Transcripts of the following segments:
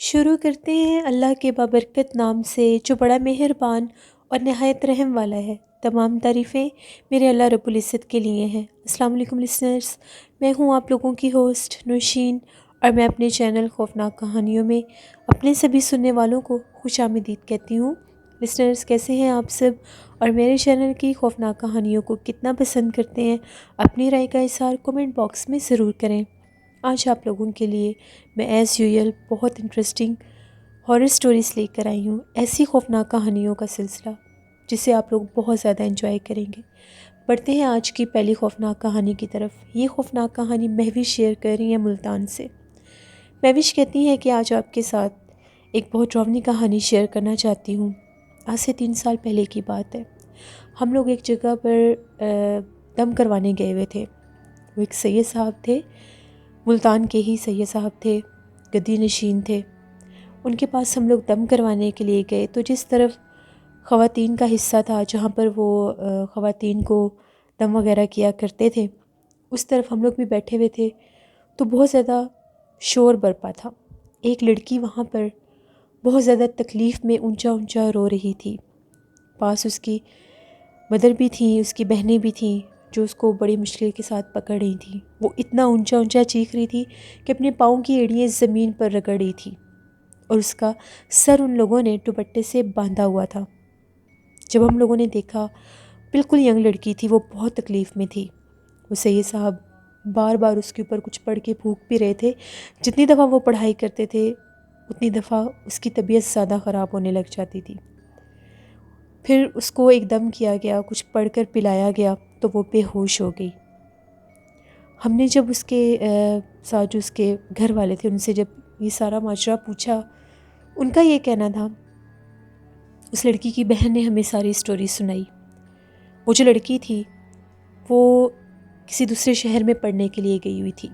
شروع کرتے ہیں اللہ کے بابرکت نام سے جو بڑا مہربان اور نہایت رحم والا ہے۔ تمام تعریفیں میرے اللہ رب العزت کے لیے ہیں۔ السلام علیکم لسنرز، میں ہوں آپ لوگوں کی ہوسٹ نوشین، اور میں اپنے چینل خوفناک کہانیوں میں اپنے سبھی سننے والوں کو خوش آمدید کہتی ہوں۔ لسنرز، کیسے ہیں آپ سب، اور میرے چینل کی خوفناک کہانیوں کو کتنا پسند کرتے ہیں؟ اپنی رائے کا اظہار کومنٹ باکس میں ضرور کریں۔ آج آپ لوگوں کے لیے میں ایز یوزول بہت انٹرسٹنگ ہارر سٹوریز لے کر آئی ہوں، ایسی خوفناک کہانیوں کا سلسلہ جسے آپ لوگ بہت زیادہ انجوائے کریں گے۔ بڑھتے ہیں آج کی پہلی خوفناک کہانی کی طرف۔ یہ خوفناک کہانی مہوش شیئر کر رہی ہیں ملتان سے۔ مہوش کہتی ہے کہ آج آپ کے ساتھ ایک بہت ڈراؤنی کہانی شیئر کرنا چاہتی ہوں۔ آج سے 3 سال پہلے کی بات ہے۔ ہم لوگ ایک جگہ پر دم کروانے گئے ہوئے تھے۔ وہ ایک سید صاحب تھے، ملتان کے ہی سید صاحب تھے، گدی نشین تھے۔ ان کے پاس ہم لوگ دم کروانے کے لیے گئے تو جس طرف خواتین کا حصہ تھا، جہاں پر وہ خواتین کو دم وغیرہ کیا کرتے تھے، اس طرف ہم لوگ بھی بیٹھے ہوئے تھے تو بہت زیادہ شور برپا تھا۔ ایک لڑکی وہاں پر بہت زیادہ تکلیف میں اونچا اونچا رو رہی تھی۔ پاس اس کی مدر بھی تھیں، اس کی بہنیں بھی تھیں جو اس کو بڑی مشکل کے ساتھ پکڑ رہی تھیں۔ وہ اتنا اونچا اونچا چیخ رہی تھی کہ اپنے پاؤں کی ایڑیاں زمین پر رگڑ رہی تھی، اور اس کا سر ان لوگوں نے دوپٹے سے باندھا ہوا تھا۔ جب ہم لوگوں نے دیکھا، بالکل ینگ لڑکی تھی، وہ بہت تکلیف میں تھی۔ وہ سید صاحب بار بار اس کے اوپر کچھ پڑھ کے پھونک بھی رہے تھے۔ جتنی دفعہ وہ پڑھائی کرتے تھے اتنی دفعہ اس کی طبیعت زیادہ خراب ہونے لگ جاتی تھی۔ پھر اس کو ایک دم کیا گیا، کچھ پڑھ کر پلایا گیا تو وہ بے ہوش ہو گئی۔ ہم نے جب اس کے ساتھ جو اس کے گھر والے تھے ان سے جب یہ سارا ماجرا پوچھا، ان کا یہ کہنا تھا، اس لڑکی کی بہن نے ہمیں ساری سٹوری سنائی۔ وہ جو لڑکی تھی وہ کسی دوسرے شہر میں پڑھنے کے لیے گئی ہوئی تھی۔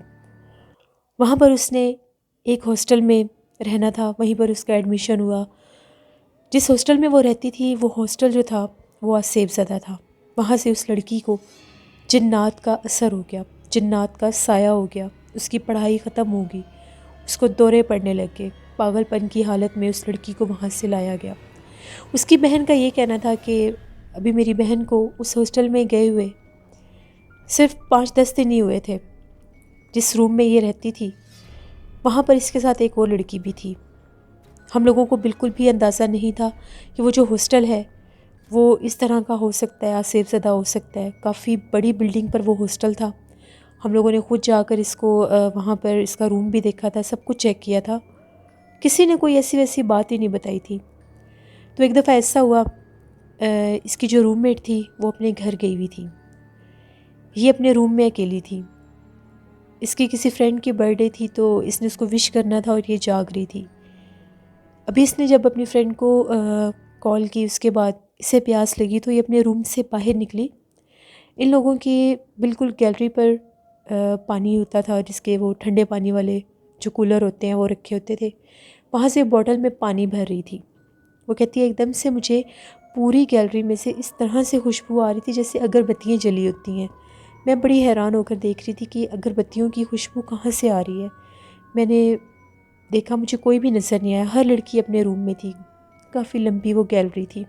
وہاں پر اس نے ایک ہاسٹل میں رہنا تھا، وہیں پر اس کا ایڈمیشن ہوا۔ جس ہاسٹل میں وہ رہتی تھی، وہ ہاسٹل جو تھا وہ آسیب زدہ تھا۔ وہاں سے اس لڑکی کو جنات کا اثر ہو گیا، جنات کا سایہ ہو گیا، اس کی پڑھائی ختم ہو گئی، اس کو دورے پڑنے لگ گئے۔ پاگل پن کی حالت میں اس لڑکی کو وہاں سے لایا گیا۔ اس کی بہن کا یہ کہنا تھا کہ ابھی میری بہن کو اس ہاسٹل میں گئے ہوئے صرف 5-10 دن ہی ہوئے تھے۔ جس روم میں یہ رہتی تھی وہاں پر اس کے ساتھ ایک اور لڑکی بھی تھی۔ ہم لوگوں کو بالکل بھی اندازہ نہیں تھا کہ وہ جو ہاسٹل ہے وہ اس طرح کا ہو سکتا ہے، آسیب زدہ ہو سکتا ہے۔ کافی بڑی بلڈنگ پر وہ ہاسٹل تھا۔ ہم لوگوں نے خود جا کر اس کو وہاں پر اس کا روم بھی دیکھا تھا، سب کچھ چیک کیا تھا۔ کسی نے کوئی ایسی ویسی بات ہی نہیں بتائی تھی۔ تو ایک دفعہ ایسا ہوا، اس کی جو روم میٹ تھی وہ اپنے گھر گئی ہوئی تھی، یہ اپنے روم میں اکیلی تھی۔ اس کی کسی فرینڈ کی برتھ ڈے تھی تو اس نے اس کو وش کرنا تھا اور یہ جاگ رہی تھی۔ ابھی اس نے جب اپنی فرینڈ کو کال کی، اس کے بعد اسے پیاس لگی تو یہ اپنے روم سے باہر نکلی۔ ان لوگوں کی بالکل گیلری پر پانی ہوتا تھا، جس کے وہ ٹھنڈے پانی والے جو کولر ہوتے ہیں وہ رکھے ہوتے تھے، وہاں سے بوٹل میں پانی بھر رہی تھی۔ وہ کہتی ہے ایک دم سے مجھے پوری گیلری میں سے اس طرح سے خوشبو آ رہی تھی جیسے اگربتیاں جلی ہوتی ہیں۔ میں بڑی حیران ہو کر دیکھ رہی تھی کہ اگربتیوں کی خوشبو کہاں سے آ رہی ہے۔ میں نے دیکھا، مجھے کوئی بھی نظر نہیں آیا، ہر لڑکی اپنے روم میں تھی۔ کافی لمبی وہ گیلری تھی۔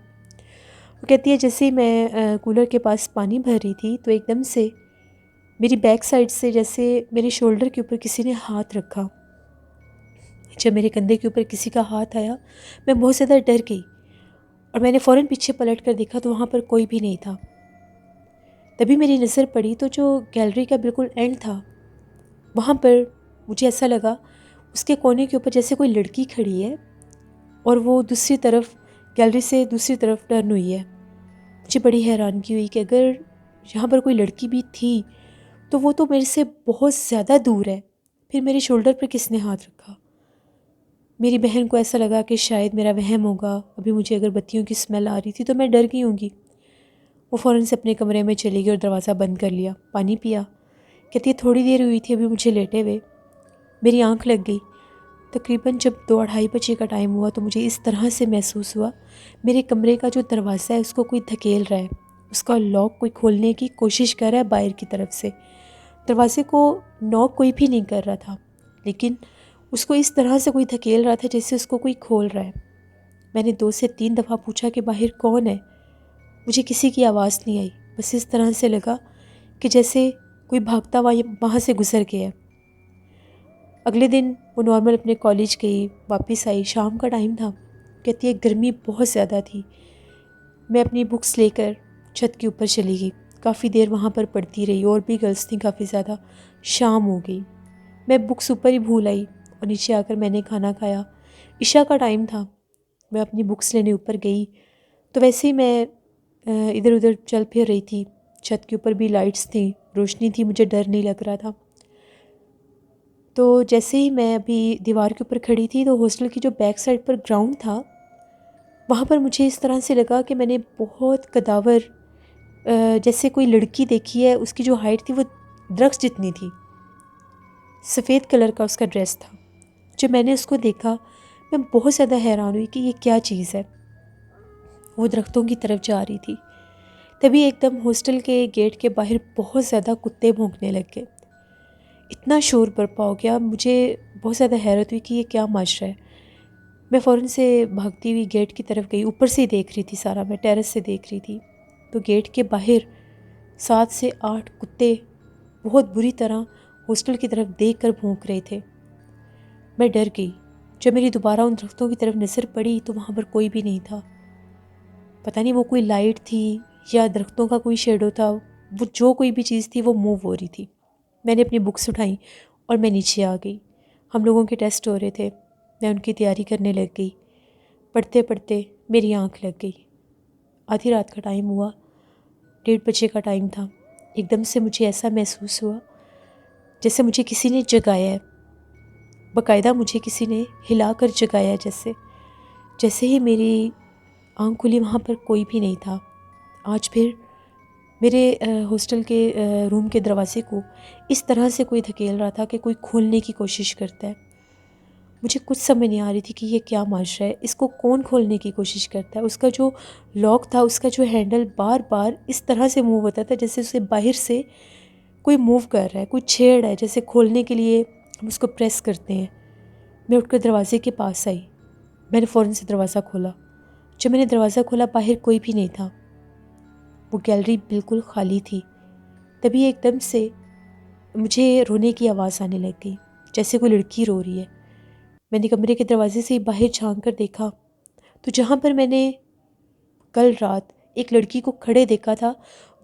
وہ کہتی ہے جیسے ہی میں کولر کے پاس پانی بھر رہی تھی تو ایک دم سے میری بیک سائڈ سے جیسے میرے شولڈر کے اوپر کسی نے ہاتھ رکھا۔ جب میرے کندھے کے اوپر کسی کا ہاتھ آیا میں بہت زیادہ ڈر گئی، اور میں نے فوراً پیچھے پلٹ کر دیکھا تو وہاں پر کوئی بھی نہیں تھا۔ تبھی میری نظر پڑی تو جو گیلری کا بالکل اینڈ تھا وہاں پر مجھے ایسا لگا اس کے کونے کے اوپر جیسے کوئی لڑکی کھڑی ہے، اور وہ دوسری طرف گیلری سے دوسری طرف ٹرن ہوئی ہے۔ مجھے بڑی حیرانگی ہوئی کہ اگر یہاں پر کوئی لڑکی بھی تھی تو وہ تو میرے سے بہت زیادہ دور ہے، پھر میرے شولڈر پر کس نے ہاتھ رکھا؟ میری بہن کو ایسا لگا کہ شاید میرا وہم ہوگا، ابھی مجھے اگربتیوں کی اسمیل آ رہی تھی تو میں ڈر گئی ہوں گی۔ وہ فوراً سے اپنے کمرے میں چلی گئی اور دروازہ بند کر لیا، پانی پیا۔ کہتی ہے تھوڑی دیر ہوئی تھی ابھی مجھے لیٹے ہوئے، میری آنکھ لگ گئی۔ تقریباً جب 2-2:30 بجے کا ٹائم ہوا تو مجھے اس طرح سے محسوس ہوا میرے کمرے کا جو دروازہ ہے اس کو کوئی دھکیل رہا ہے، اس کا لاک کوئی کھولنے کی کوشش کر رہا ہے باہر کی طرف سے۔ دروازے کو ناک کوئی بھی نہیں کر رہا تھا، لیکن اس کو اس طرح سے کوئی دھکیل رہا تھا جیسے اس کو کوئی کھول رہا ہے۔ میں نے 2 سے 3 دفعہ پوچھا کہ باہر کون ہے؟ مجھے کسی کی آواز نہیں آئی، بس اس طرح سے لگا کہ جیسے کوئی بھاگتا ہوا وہاں سے گزر گیا ہے۔ اگلے دن وہ نارمل اپنے کالج گئی، واپس آئی، شام کا ٹائم تھا، کہتی ہے گرمی بہت زیادہ تھی۔ میں اپنی بکس لے کر چھت کے اوپر چلی گئی، کافی دیر وہاں پر پڑھتی رہی، اور بھی گرلس تھیں کافی زیادہ۔ شام ہو گئی، میں بکس اوپر ہی بھول آئی اور نیچے آ کر میں نے کھانا کھایا۔ عشاء کا ٹائم تھا، میں اپنی بکس لینے اوپر گئی تو ویسے ہی میں ادھر ادھر چل پھر رہی تھی، چھت کے اوپر بھی لائٹس تھیں، روشنی تھی، مجھے ڈر نہیں لگ رہا تھا۔ تو جیسے ہی میں ابھی دیوار کے اوپر کھڑی تھی تو ہاسٹل کی جو بیک سائڈ پر گراؤنڈ تھا وہاں پر مجھے اس طرح سے لگا کہ میں نے بہت قداور جیسے کوئی لڑکی دیکھی ہے، اس کی جو ہائٹ تھی وہ درخت جتنی تھی، سفید کلر کا اس کا ڈریس تھا۔ جب میں نے اس کو دیکھا میں بہت زیادہ حیران ہوئی کہ یہ کیا چیز ہے۔ وہ درختوں کی طرف جا رہی تھی، تبھی ایک دم ہاسٹل کے گیٹ کے باہر بہت زیادہ کتے بھونکنے لگ گئے، اتنا شور برپا ہو گیا، مجھے بہت زیادہ حیرت ہوئی کہ یہ کیا ماجرا ہے۔ میں فوراً سے بھاگتی ہوئی گیٹ کی طرف گئی، اوپر سے دیکھ رہی تھی سارا، میں ٹیرس سے دیکھ رہی تھی تو گیٹ کے باہر 7 سے 8 کتے بہت بری طرح ہاسٹل کی طرف دیکھ کر بھونک رہے تھے۔ میں ڈر گئی، جب میری دوبارہ ان درختوں کی طرف نظر پڑی تو وہاں پر کوئی بھی نہیں تھا۔ پتہ نہیں وہ کوئی لائٹ تھی یا درختوں کا کوئی شیڈو تھا، وہ جو کوئی بھی چیز تھی وہ موو ہو رہی تھی۔ میں نے اپنی بکس اٹھائیں اور میں نیچے آ گئی۔ ہم لوگوں کے ٹیسٹ ہو رہے تھے، میں ان کی تیاری کرنے لگ گئی۔ پڑھتے پڑھتے میری آنکھ لگ گئی، آدھی رات کا ٹائم ہوا، 1:30 بجے کا ٹائم تھا۔ ایک دم سے مجھے ایسا محسوس ہوا جیسے مجھے کسی نے جگایا ہے، باقاعدہ مجھے کسی نے ہلا کر جگایا ہے۔ جیسے ہی میری آنکھ کھلی وہاں پر کوئی بھی نہیں تھا۔ آج پھر میرے ہاسٹل کے روم کے دروازے کو اس طرح سے کوئی دھکیل رہا تھا کہ کوئی کھولنے کی کوشش کرتا ہے۔ مجھے کچھ سمجھ نہیں آ رہی تھی کہ یہ کیا ماجرا ہے، اس کو کون کھولنے کی کوشش کرتا ہے۔ اس کا جو لاک تھا، اس کا جو ہینڈل بار بار اس طرح سے موو ہوتا تھا جیسے اسے باہر سے کوئی موو کر رہا ہے، کوئی چھیڑ ہے، جیسے کھولنے کے لیے ہم اس کو پریس کرتے ہیں۔ میں اٹھ کر دروازے کے پاس آئی، میں نے فوراً سے دروازہ کھولا۔ جب میں نے دروازہ کھولا باہر کوئی بھی نہیں تھا، وہ گیلری بالکل خالی تھی۔ تبھی ایک دم سے مجھے رونے کی آواز آنے لگ گئی، جیسے کوئی لڑکی رو رہی ہے۔ میں نے کمرے کے دروازے سے باہر جھانک کر دیکھا تو جہاں پر میں نے کل رات ایک لڑکی کو کھڑے دیکھا تھا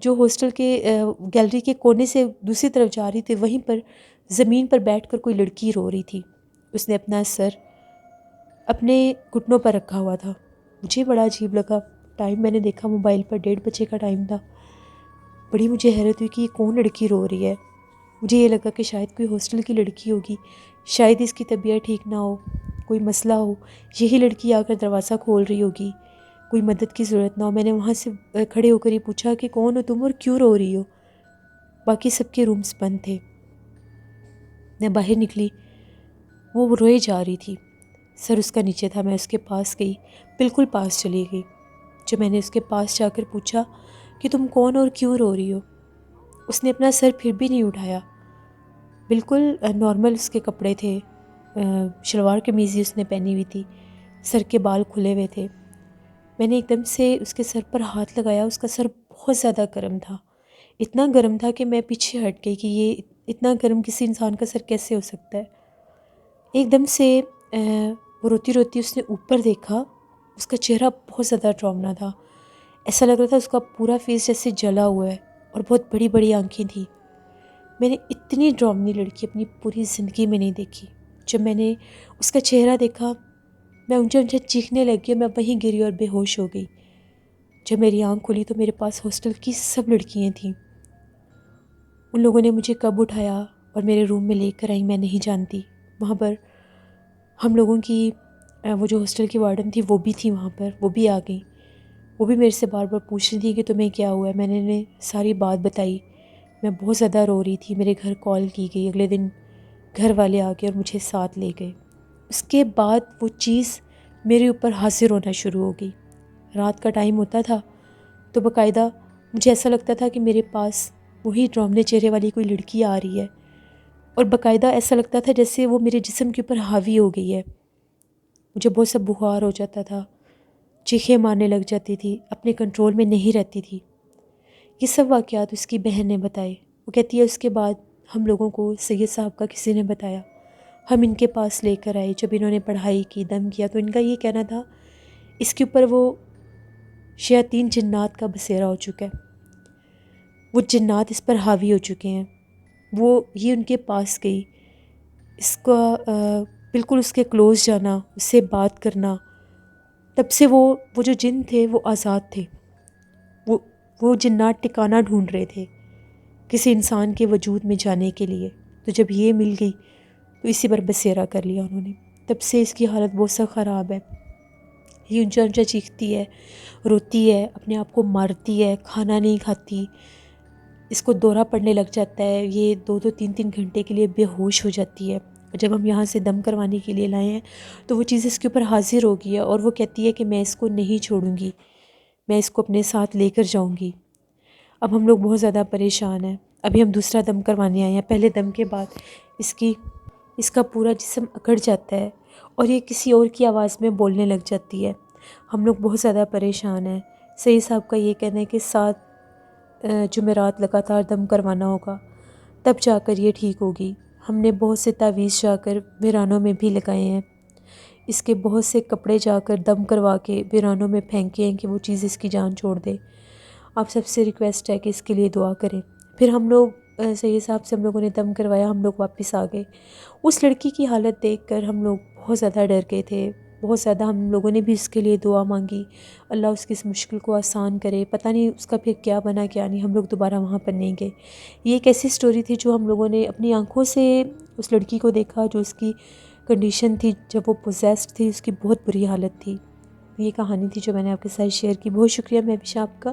جو ہاسٹل کے گیلری کے کونے سے دوسری طرف جا رہی تھی، وہیں پر زمین پر بیٹھ کر کوئی لڑکی رو رہی تھی۔ اس نے اپنا سر اپنے گھٹنوں پر رکھا ہوا تھا۔ مجھے بڑا عجیب لگا، ٹائم میں نے دیکھا موبائل پر 1:30 بجے کا ٹائم تھا۔ بڑی مجھے حیرت ہوئی کہ یہ کون لڑکی رو رہی ہے۔ مجھے یہ لگا کہ شاید کوئی ہاسٹل کی لڑکی ہوگی، شاید اس کی طبیعت ٹھیک نہ ہو، کوئی مسئلہ ہو، یہی لڑکی آ کر دروازہ کھول رہی ہوگی، کوئی مدد کی ضرورت نہ ہو۔ میں نے وہاں سے کھڑے ہو کر یہ پوچھا کہ کون ہو تم اور کیوں رو رہی ہو؟ باقی سب کے رومز بند تھے۔ میں باہر نکلی، وہ روئے جا رہی تھی، سر اس کا نیچے تھا۔ میں اس کے پاس گئی، بالکل پاس چلی گئی۔ جب میں نے اس کے پاس جا کر پوچھا کہ تم کون اور کیوں رو رہی ہو، اس نے اپنا سر پھر بھی نہیں اٹھایا۔ بالکل نارمل اس کے کپڑے تھے، شلوار قمیض ہی اس نے پہنی ہوئی تھی، سر کے بال کھلے ہوئے تھے۔ میں نے ایک دم سے اس کے سر پر ہاتھ لگایا، اس کا سر بہت زیادہ گرم تھا، اتنا گرم تھا کہ میں پیچھے ہٹ گئی کہ یہ اتنا گرم کسی انسان کا سر کیسے ہو سکتا ہے۔ ایک دم سے وہ روتی روتی اس نے اوپر دیکھا، اس کا چہرہ بہت زیادہ ڈراؤنا تھا، ایسا لگ رہا تھا اس کا پورا فیس جیسے جلا ہوا ہے، اور بہت بڑی بڑی آنکھیں تھیں۔ میں نے اتنی ڈراؤنی لڑکی اپنی پوری زندگی میں نہیں دیکھی۔ جب میں نے اس کا چہرہ دیکھا میں اونچا اونچا چیخنے لگی، میں وہیں گری اور بے ہوش ہو گئی۔ جب میری آنکھ کھلی تو میرے پاس ہاسٹل کی سب لڑکیاں تھیں۔ ان لوگوں نے مجھے کب اٹھایا اور میرے روم میں لے کر آئی میں نہیں جانتی۔ وہاں پر ہم لوگوں کی وہ جو ہاسٹل کی وارڈن تھی وہ بھی تھی وہاں پر، وہ بھی آ گئیں۔ وہ بھی میرے سے بار بار پوچھ رہی تھی کہ تمہیں کیا ہوا ہے۔ میں نے انہیں ساری بات بتائی، میں بہت زیادہ رو رہی تھی، میرے گھر کال کی گئی، اگلے دن گھر والے آ گئے اور مجھے ساتھ لے گئے۔ اس کے بعد وہ چیز میرے اوپر حاضر ہونا شروع ہو گئی۔ رات کا ٹائم ہوتا تھا تو باقاعدہ مجھے ایسا لگتا تھا کہ میرے پاس وہی ڈراؤنے چہرے والی کوئی لڑکی آ رہی ہے، اور باقاعدہ ایسا لگتا تھا جیسے وہ میرے جسم کے اوپر حاوی ہو گئی ہے. مجھے بہت سا بخار ہو جاتا تھا، چیخیں مارنے لگ جاتی تھی، اپنے کنٹرول میں نہیں رہتی تھی. یہ سب واقعات اس کی بہن نے بتائے. وہ کہتی ہے اس کے بعد ہم لوگوں کو سید صاحب کا کسی نے بتایا، ہم ان کے پاس لے کر آئے. جب انہوں نے پڑھائی کی، دم کیا، تو ان کا یہ کہنا تھا اس کے اوپر وہ شیاطین جنات کا بسیرا ہو چکا ہے، وہ جنات اس پر حاوی ہو چکے ہیں. وہ یہ ان کے پاس گئی، اس کا بالکل اس کے کلوز جانا، اس سے بات کرنا. تب سے وہ جو جن تھے وہ آزاد تھے. وہ جنات ٹھکانہ ڈھونڈ رہے تھے کسی انسان کے وجود میں جانے کے لیے. تو جب یہ مل گئی تو اسی پر بسیرا کر لیا انہوں نے. تب سے اس کی حالت بہت سا خراب ہے. یہ اونچا اونچا چیختی ہے، روتی ہے، اپنے آپ کو مارتی ہے، کھانا نہیں کھاتی، اس کو دورہ پڑنے لگ جاتا ہے. یہ 2-3 گھنٹے کے لیے بے ہوش ہو جاتی ہے. جب ہم یہاں سے دم کروانے کے لیے لائے ہیں تو وہ چیز اس کے اوپر حاضر ہو گئی ہے، اور وہ کہتی ہے کہ میں اس کو نہیں چھوڑوں گی، میں اس کو اپنے ساتھ لے کر جاؤں گی. اب ہم لوگ بہت زیادہ پریشان ہیں. ابھی ہم دوسرا دم کروانے آئے ہیں. پہلے دم کے بعد اس کا پورا جسم اکڑ جاتا ہے اور یہ کسی اور کی آواز میں بولنے لگ جاتی ہے. ہم لوگ بہت زیادہ پریشان ہیں. سید صاحب کا یہ کہنا ہے کہ 7 جمعرات لگاتار دم کروانا ہوگا، تب جا کر یہ ٹھیک ہوگی. ہم نے بہت سے تعویذ جا کر ویرانوں میں بھی لگائے ہیں. اس کے بہت سے کپڑے جا کر دم کروا کے ویرانوں میں پھینکے ہیں کہ وہ چیز اس کی جان چھوڑ دے. آپ سب سے ریکویسٹ ہے کہ اس کے لیے دعا کریں. پھر ہم لوگ سید صاحب سے ہم لوگوں نے دم کروایا، ہم لوگ واپس آ گئے. اس لڑکی کی حالت دیکھ کر ہم لوگ بہت زیادہ ڈر گئے تھے. بہت زیادہ ہم لوگوں نے بھی اس کے لیے دعا مانگی، اللہ اس کی اس مشکل کو آسان کرے. پتہ نہیں اس کا پھر کیا بنا کیا نہیں. ہم لوگ دوبارہ وہاں پر نہیں گئے. یہ ایک ایسی سٹوری تھی جو ہم لوگوں نے اپنی آنکھوں سے اس لڑکی کو دیکھا، جو اس کی کنڈیشن تھی جب وہ پوزیسڈ تھی، اس کی بہت بری حالت تھی. یہ کہانی تھی جو میں نے آپ کے ساتھ شیئر کی. بہت شکریہ مہوش آپ کا.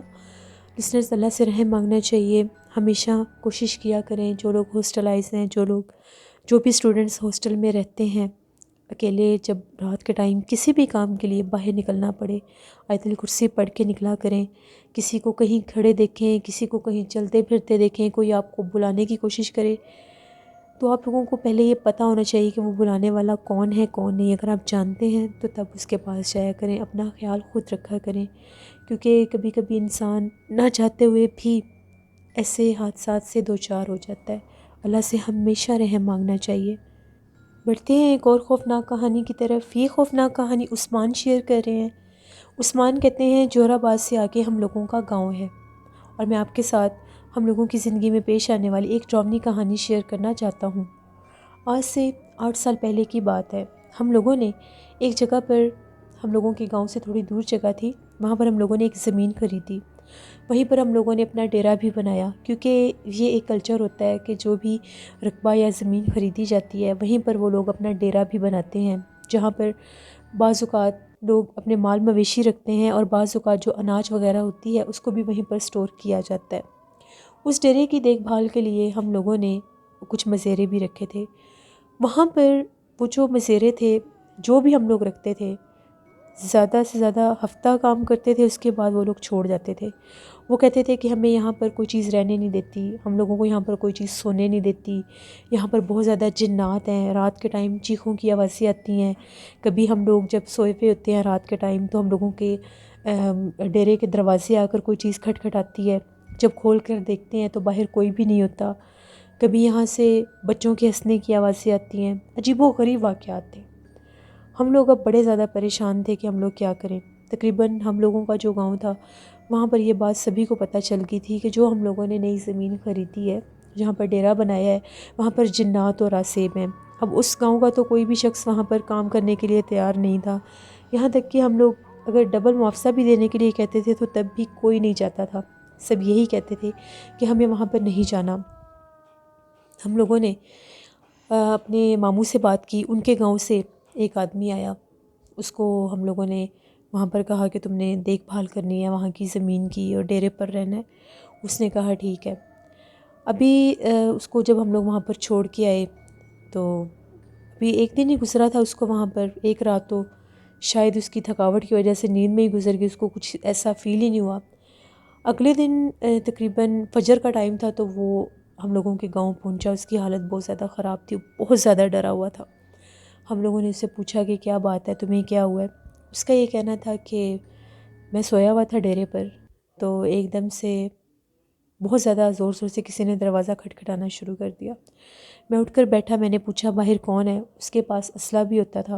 لسنرز، اللہ سے رحم مانگنا چاہیے. ہمیشہ کوشش کیا کریں، جو لوگ ہاسٹلائز ہیں، جو بھی اسٹوڈنٹس ہاسٹل میں رہتے ہیں، اکیلے جب رات کے ٹائم کسی بھی کام کے لیے باہر نکلنا پڑے، آیت الکرسی پڑھ کے نکلا کریں. کسی کو کہیں کھڑے دیکھیں، کسی کو کہیں چلتے پھرتے دیکھیں، کوئی آپ کو بلانے کی کوشش کرے تو آپ لوگوں کو پہلے یہ پتہ ہونا چاہیے کہ وہ بلانے والا کون ہے کون نہیں. اگر آپ جانتے ہیں تو تب اس کے پاس جایا کریں. اپنا خیال خود رکھا کریں، کیونکہ کبھی کبھی انسان نہ چاہتے ہوئے بھی ایسے حادثات سے دوچار ہو جاتا ہے. اللہ سے ہمیشہ رحم مانگنا چاہیے. بڑھتے ہیں ایک اور خوفناک کہانی کی طرف. یہ خوفناک کہانی عثمان شیئر کر رہے ہیں. عثمان کہتے ہیں جوہر آباد سے آگے ہم لوگوں کا گاؤں ہے، اور میں آپ کے ساتھ ہم لوگوں کی زندگی میں پیش آنے والی ایک ڈراؤنی کہانی شیئر کرنا چاہتا ہوں. آج سے 8 سال پہلے کی بات ہے. ہم لوگوں نے ایک جگہ پر، ہم لوگوں کے گاؤں سے تھوڑی دور جگہ تھی، وہاں پر ہم لوگوں نے ایک زمین خریدی. وہیں پر ہم لوگوں نے اپنا ڈیرا بھی بنایا، کیونکہ یہ ایک کلچر ہوتا ہے کہ جو بھی رقبہ یا زمین خریدی جاتی ہے وہیں پر وہ لوگ اپنا ڈیرا بھی بناتے ہیں، جہاں پر بعض اوقات لوگ اپنے مال مویشی رکھتے ہیں، اور بعض اوقات جو اناج وغیرہ ہوتی ہے اس کو بھی وہیں پر سٹور کیا جاتا ہے. اس ڈیرے کی دیکھ بھال کے لیے ہم لوگوں نے کچھ مزیرے بھی رکھے تھے. وہاں پر وہ جو مزیرے تھے، جو بھی ہم لوگ رکھتے تھے، زیادہ سے زیادہ ہفتہ کام کرتے تھے، اس کے بعد وہ لوگ چھوڑ جاتے تھے. وہ کہتے تھے کہ ہمیں یہاں پر کوئی چیز رہنے نہیں دیتی، ہم لوگوں کو یہاں پر کوئی چیز سونے نہیں دیتی، یہاں پر بہت زیادہ جنات ہیں، رات کے ٹائم چیخوں کی آوازیں آتی ہیں. کبھی ہم لوگ جب سوئے پہ ہوتے ہیں رات کے ٹائم تو ہم لوگوں کے ڈیرے کے دروازے آ کر کوئی چیز کھٹکھٹاتی ہے. جب کھول کر دیکھتے ہیں تو باہر کوئی بھی نہیں ہوتا. کبھی یہاں سے بچوں کے ہنسنے کی آوازیں آتی ہیں. عجیب و غریب واقعات تھے. ہم لوگ اب بڑے زیادہ پریشان تھے کہ ہم لوگ کیا کریں. تقریباً ہم لوگوں کا جو گاؤں تھا وہاں پر یہ بات سبھی کو پتہ چل گئی تھی کہ جو ہم لوگوں نے نئی زمین خریدی ہے، جہاں پر ڈیرا بنایا ہے، وہاں پر جنات اور آسیب ہیں. اب اس گاؤں کا تو کوئی بھی شخص وہاں پر کام کرنے کے لیے تیار نہیں تھا. یہاں تک کہ ہم لوگ اگر ڈبل معاوضہ بھی دینے کے لیے کہتے تھے تو تب بھی کوئی نہیں چاہتا تھا. سب یہی کہتے تھے کہ ہمیں وہاں پر نہیں جانا. ہم لوگوں نے اپنے ماموں سے بات کی. ان کے گاؤں سے ایک آدمی آیا. اس کو ہم لوگوں نے وہاں پر کہا کہ تم نے دیکھ بھال کرنی ہے وہاں کی زمین کی اور ڈیرے پر رہنا ہے. اس نے کہا ٹھیک ہے. ابھی اس کو جب ہم لوگ وہاں پر چھوڑ کے آئے تو ابھی ایک دن ہی گزرا تھا اس کو وہاں پر. ایک رات تو شاید اس کی تھکاوٹ کی وجہ سے نیند میں ہی گزر گئی، اس کو کچھ ایسا فیل ہی نہیں ہوا. اگلے دن تقریباً فجر کا ٹائم تھا تو وہ ہم لوگوں کے گاؤں پہنچا، اس کی حالت بہت زیادہ خراب تھی، بہت زیادہ ڈرا ہوا تھا۔ ہم لوگوں نے اس سے پوچھا کہ کیا بات ہے، تمہیں کیا ہوا ہے؟ اس کا یہ کہنا تھا کہ میں سویا ہوا تھا ڈیرے پر، تو ایک دم سے بہت زیادہ زور زور سے کسی نے دروازہ کھٹکھٹانا شروع کر دیا۔ میں اٹھ کر بیٹھا، میں نے پوچھا باہر کون ہے؟ اس کے پاس اسلحہ بھی ہوتا تھا۔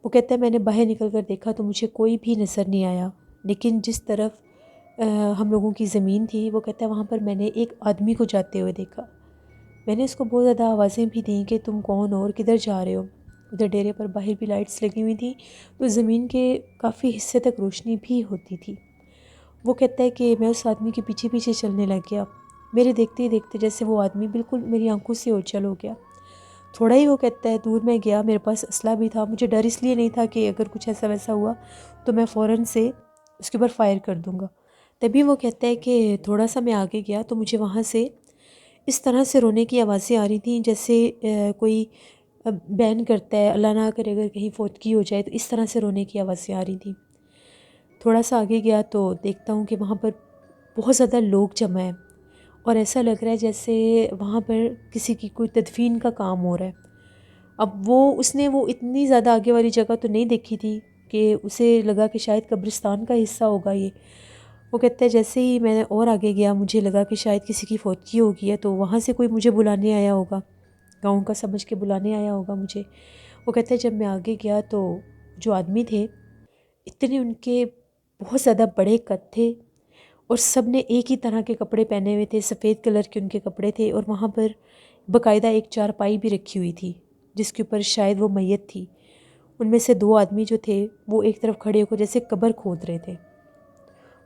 وہ کہتا ہے میں نے باہر نکل کر دیکھا تو مجھے کوئی بھی نظر نہیں آیا، لیکن جس طرف ہم لوگوں کی زمین تھی، وہ کہتا ہے وہاں پر میں نے ایک آدمی کو جاتے ہوئے دیکھا۔ میں نے اس کو بہت زیادہ آوازیں بھی دیں کہ تم کون ہو اور کدھر جا رہے ہو؟ ادھر ڈیرے پر باہر بھی لائٹس لگی ہوئی تھیں، تو زمین کے کافی حصے تک روشنی بھی ہوتی تھی۔ وہ کہتا ہے کہ میں اس آدمی کے پیچھے پیچھے چلنے لگ گیا، میرے دیکھتے ہی دیکھتے جیسے وہ آدمی بالکل میری آنکھوں سے اوجھل ہو گیا۔ تھوڑا ہی وہ کہتا ہے دور میں گیا، میرے پاس اسلحہ بھی تھا، مجھے ڈر اس لیے نہیں تھا کہ اگر کچھ ایسا ویسا ہوا تو میں فوراً سے اس کے اوپر فائر کر دوں گا۔ تبھی وہ کہتا ہے کہ تھوڑا سا میں آگے گیا تو مجھے وہاں سے اس طرح سے رونے کی آوازیں آ رہی تھیں جیسے کوئی بین کرتا ہے اللہ نہ کرے اگر کہیں فوتگی ہو جائے، تو اس طرح سے رونے کی آوازیں آ رہی تھیں۔ تھوڑا سا آگے گیا تو دیکھتا ہوں کہ وہاں پر بہت زیادہ لوگ جمع ہیں، اور ایسا لگ رہا ہے جیسے وہاں پر کسی کی کوئی تدفین کا کام ہو رہا ہے۔ اب اس نے اتنی زیادہ آگے والی جگہ تو نہیں دیکھی تھی کہ اسے لگا کہ شاید قبرستان کا حصہ ہوگا یہ۔ وہ کہتا ہے جیسے ہی میں اور آگے گیا مجھے لگا کہ شاید کسی کی فوتگی ہو گئی ہے، تو وہاں سے کوئی مجھے بلانے آیا ہوگا، گاؤں کا سمجھ کے بلانے آیا ہوگا مجھے۔ وہ کہتا ہے جب میں آگے گیا تو جو آدمی تھے اتنے ان کے بہت زیادہ بڑے قد تھے، اور سب نے ایک ہی طرح کے کپڑے پہنے ہوئے تھے، سفید کلر کے ان کے کپڑے تھے، اور وہاں پر باقاعدہ ایک چارپائی بھی رکھی ہوئی تھی جس کے اوپر شاید وہ میت تھی۔ ان میں سے 2 آدمی جو تھے وہ ایک طرف کھڑے ہو کر جیسے قبر کھود رہے تھے۔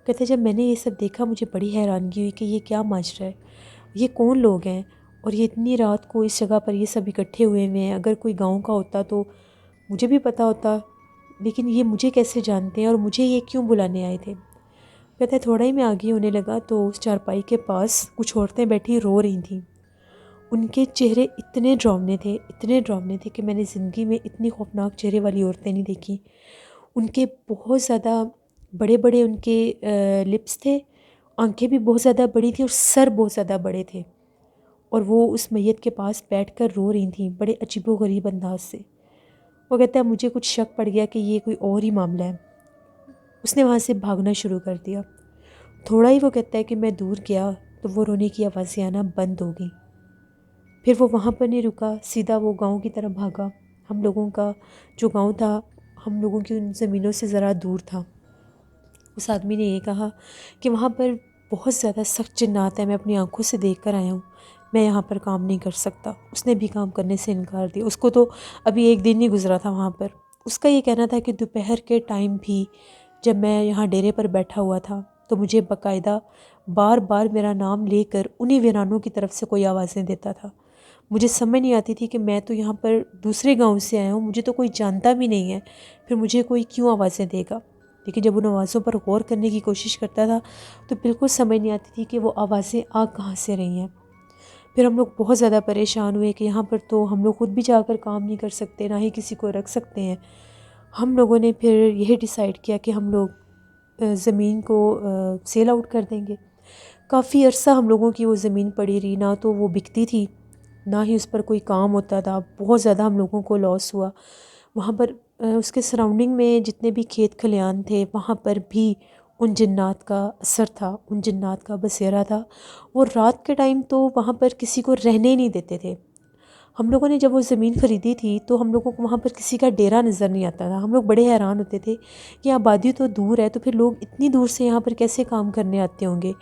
کہتے جب میں نے یہ سب دیکھا مجھے بڑی حیرانگی ہوئی کہ یہ کیا ماجرا ہے، یہ کون لوگ ہیں، اور یہ اتنی رات کو اس جگہ پر یہ سب اکٹھے ہوئے ہیں؟ اگر کوئی گاؤں کا ہوتا تو مجھے بھی پتہ ہوتا، لیکن یہ مجھے کیسے جانتے ہیں اور مجھے یہ کیوں بلانے آئے تھے؟ کہتا ہے تھوڑا ہی میں آگے ہونے لگا تو اس چارپائی کے پاس کچھ عورتیں بیٹھی رو رہی تھیں۔ ان کے چہرے اتنے ڈراؤنے تھے کہ میں نے زندگی میں اتنی خوفناک چہرے والی عورتیں نہیں دیکھیں۔ ان کے بہت زیادہ بڑے بڑے ان کے لپس تھے، آنکھیں بھی بہت زیادہ بڑی تھیں، اور سر بہت زیادہ بڑے تھے، اور وہ اس میت کے پاس بیٹھ کر رو رہی تھیں بڑے عجیب و غریب انداز سے۔ وہ کہتا ہے مجھے کچھ شک پڑ گیا کہ یہ کوئی اور ہی معاملہ ہے۔ اس نے وہاں سے بھاگنا شروع کر دیا۔ تھوڑا ہی وہ کہتا ہے کہ میں دور گیا تو وہ رونے کی آوازیں آنا بند ہو گئیں۔ پھر وہ وہاں پر نہیں رکا، سیدھا وہ گاؤں کی طرف بھاگا۔ ہم لوگوں کا جو گاؤں تھا ہم لوگوں کی ان زمینوں سے ذرا دور تھا۔ اس آدمی نے یہ کہا کہ وہاں پر بہت زیادہ سخت جنات ہیں، میں اپنی آنکھوں سے دیکھ کر آیا ہوں، میں یہاں پر کام نہیں کر سکتا۔ اس نے بھی کام کرنے سے انکار دیا، اس کو تو ابھی ایک دن نہیں گزرا تھا وہاں پر۔ اس کا یہ کہنا تھا کہ دوپہر کے ٹائم بھی جب میں یہاں ڈیرے پر بیٹھا ہوا تھا تو مجھے باقاعدہ بار بار میرا نام لے کر انہی ویرانوں کی طرف سے کوئی آوازیں دیتا تھا۔ مجھے سمجھ نہیں آتی تھی کہ میں تو یہاں پر دوسرے گاؤں سے آیا ہوں، مجھے تو کوئی جانتا بھی نہیں ہے، پھر مجھے کوئی کیوں آوازیں دے گا؟ لیکن جب ان آوازوں پر غور کرنے کی کوشش کرتا تھا تو بالکل سمجھ نہیں آتی تھی کہ وہ آوازیں آ کہاں سے رہی ہیں۔ پھر ہم لوگ بہت زیادہ پریشان ہوئے کہ یہاں پر تو ہم لوگ خود بھی جا کر کام نہیں کر سکتے، نہ ہی کسی کو رکھ سکتے ہیں۔ ہم لوگوں نے پھر یہی ڈیسائیڈ کیا کہ ہم لوگ زمین کو سیل آؤٹ کر دیں گے۔ کافی عرصہ ہم لوگوں کی وہ زمین پڑی رہی، نہ تو وہ بکتی تھی نہ ہی اس پر کوئی کام ہوتا تھا، بہت زیادہ ہم لوگوں کو لاس ہوا۔ وہاں پر اس کے سراؤنڈنگ میں جتنے بھی کھیت کھلیان تھے وہاں پر بھی ان جنات کا اثر تھا، ان جنات کا بسیرا تھا۔ وہ رات کے ٹائم تو وہاں پر کسی کو رہنے ہی نہیں دیتے تھے۔ ہم لوگوں نے جب وہ زمین خریدی تھی تو ہم لوگوں کو وہاں پر کسی کا ڈیرا نظر نہیں آتا تھا۔ ہم لوگ بڑے حیران ہوتے تھے کہ آبادی تو دور ہے تو پھر لوگ اتنی دور سے یہاں پر کیسے کام کرنے آتے ہوں گے۔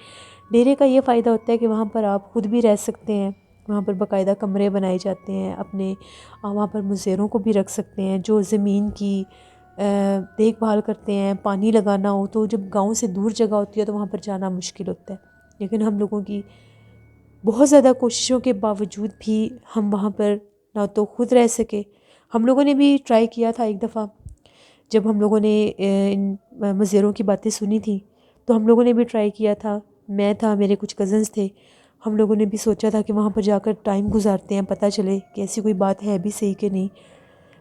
ڈیرے کا یہ فائدہ ہوتا ہے کہ وہاں پر آپ خود بھی رہ سکتے ہیں، وہاں پر باقاعدہ کمرے بنائے جاتے ہیں، اپنے وہاں پر مزدوروں کو بھی رکھ سکتے ہیں جو زمین کی دیکھ بھال کرتے ہیں۔ پانی لگانا ہو تو جب گاؤں سے دور جگہ ہوتی ہے تو وہاں پر جانا مشکل ہوتا ہے، لیکن ہم لوگوں کی بہت زیادہ کوششوں کے باوجود بھی ہم وہاں پر نہ تو خود رہ سکے۔ ہم لوگوں نے بھی ٹرائی کیا تھا ایک دفعہ، جب ہم لوگوں نے ان مزدوروں کی باتیں سنی تھیں تو ہم لوگوں نے بھی ٹرائی کیا تھا، میں تھا، میرے کچھ کزنز تھے، ہم لوگوں نے بھی سوچا تھا کہ وہاں پر جا کر ٹائم گزارتے ہیں، پتہ چلے کہ ایسی کوئی بات ہے بھی صحیح کہ نہیں۔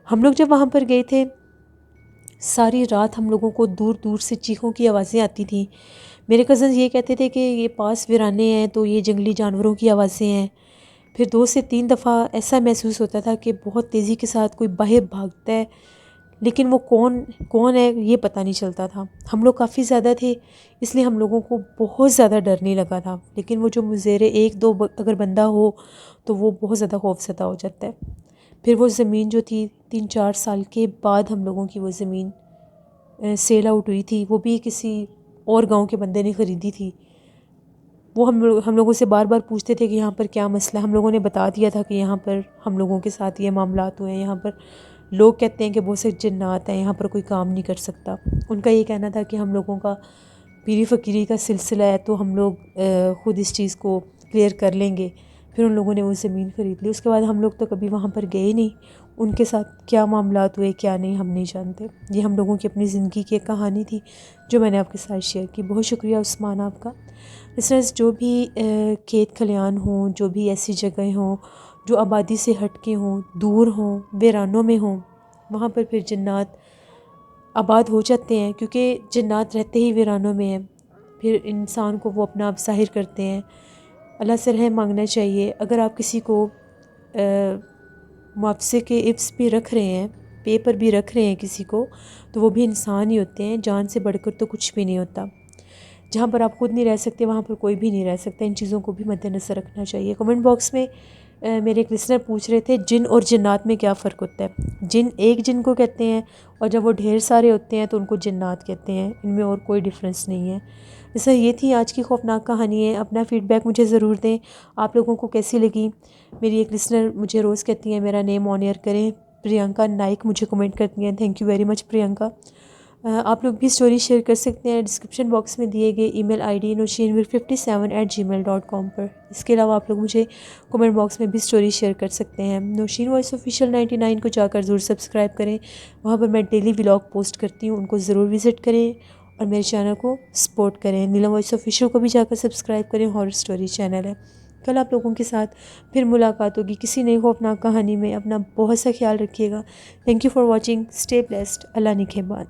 ہم لوگ جب وہاں پر گئے تھے ساری رات ہم لوگوں کو دور دور سے چیخوں کی آوازیں آتی تھیں۔ میرے کزنز یہ کہتے تھے کہ یہ پاس ویرانے ہیں تو یہ جنگلی جانوروں کی آوازیں ہیں۔ پھر 2 سے 3 دفعہ ایسا محسوس ہوتا تھا کہ بہت تیزی کے ساتھ کوئی باہر بھاگتا ہے، لیکن وہ کون ہے یہ پتہ نہیں چلتا تھا۔ ہم لوگ کافی زیادہ تھے، اس لیے ہم لوگوں کو بہت زیادہ ڈر نہیں لگا تھا، لیکن وہ جو مزیر 1-2 اگر بندہ ہو تو وہ بہت زیادہ خوف زدہ ہو جاتا ہے۔ پھر وہ زمین جو تھی 3-4 سال کے بعد ہم لوگوں کی وہ زمین سیل آؤٹ ہوئی تھی، وہ بھی کسی اور گاؤں کے بندے نے خریدی تھی۔ وہ ہم لوگوں سے بار بار پوچھتے تھے کہ یہاں پر کیا مسئلہ ہے۔ ہم لوگوں نے بتا دیا تھا کہ یہاں پر ہم لوگوں کے ساتھ یہ معاملات ہوئے ہیں، یہاں پر لوگ کہتے ہیں کہ بہت سے جنات ہیں، یہاں پر کوئی کام نہیں کر سکتا۔ ان کا یہ کہنا تھا کہ ہم لوگوں کا پیری فقیری کا سلسلہ ہے تو ہم لوگ خود اس چیز کو کلیئر کر لیں گے۔ پھر ان لوگوں نے وہ زمین خرید لی۔ اس کے بعد ہم لوگ تو کبھی وہاں پر گئے نہیں، ان کے ساتھ کیا معاملات ہوئے کیا نہیں ہم نہیں جانتے۔ یہ ہم لوگوں کی اپنی زندگی کی ایک کہانی تھی جو میں نے آپ کے ساتھ شیئر کی۔ بہت شکریہ عثمان آپ کا۔ لسنرز، جو بھی کھیت کھلیان ہوں، جو بھی ایسی جگہیں ہوں جو آبادی سے ہٹ کے ہوں، دور ہوں، ویرانوں میں ہوں، وہاں پر پھر جنات آباد ہو جاتے ہیں، کیونکہ جنات رہتے ہی ویرانوں میں ہیں۔ پھر انسان کو وہ اپنا آپ ظاہر کرتے ہیں۔ اللہ سے رحم مانگنا چاہیے۔ اگر آپ کسی کو معاوضے کے عفظ بھی رکھ رہے ہیں، پے پر بھی رکھ رہے ہیں کسی کو، تو وہ بھی انسان ہی ہوتے ہیں، جان سے بڑھ کر تو کچھ بھی نہیں ہوتا۔ جہاں پر آپ خود نہیں رہ سکتے وہاں پر کوئی بھی نہیں رہ سکتا۔ ان چیزوں کو بھی مد نظر رکھنا چاہیے۔ کمنٹ باکس میں میرے ایک لسنر پوچھ رہے تھے جن اور جنات میں کیا فرق ہوتا ہے۔ جن ایک جن کو کہتے ہیں، اور جب وہ ڈھیر سارے ہوتے ہیں تو ان کو جنات کہتے ہیں۔ ان میں اور کوئی ڈیفرنس نہیں ہے۔ جیسا یہ تھی آج کی خوفناک کہانی ہے۔ اپنا فیڈ بیک مجھے ضرور دیں، آپ لوگوں کو کیسی لگی۔ میری ایک لسنر مجھے روز کہتی ہیں میرا نیم آن ایئر کریں، پرینکا نائک مجھے کمنٹ کرتی ہیں۔ Thank you very much Priyanka. آپ لوگ بھی سٹوری شیئر کر سکتے ہیں ڈسکرپشن باکس میں دیے گئے ای میل آئی ڈی noshinvir57@gmail.com پر۔ اس کے علاوہ آپ لوگ مجھے کمنٹ باکس میں بھی سٹوری شیئر کر سکتے ہیں۔ نوشین وائس آفیشیل 99 کو جا کر ضرور سبسکرائب کریں، وہاں پر میں ڈیلی ولاگ پوسٹ کرتی ہوں، ان کو ضرور وزٹ کریں اور میرے چینل کو سپورٹ کریں۔ نیلم وائس آفیشیل کو بھی جا کر سبسکرائب کریں، ہارر سٹوری چینل ہے۔ کل آپ لوگوں کے ساتھ پھر ملاقات ہوگی کسی نئی خوفناک کہانی میں۔ اپنا بہت سا خیال رکھیے گا۔ Thank you for watching, stay blessed, اللہ نگہبان۔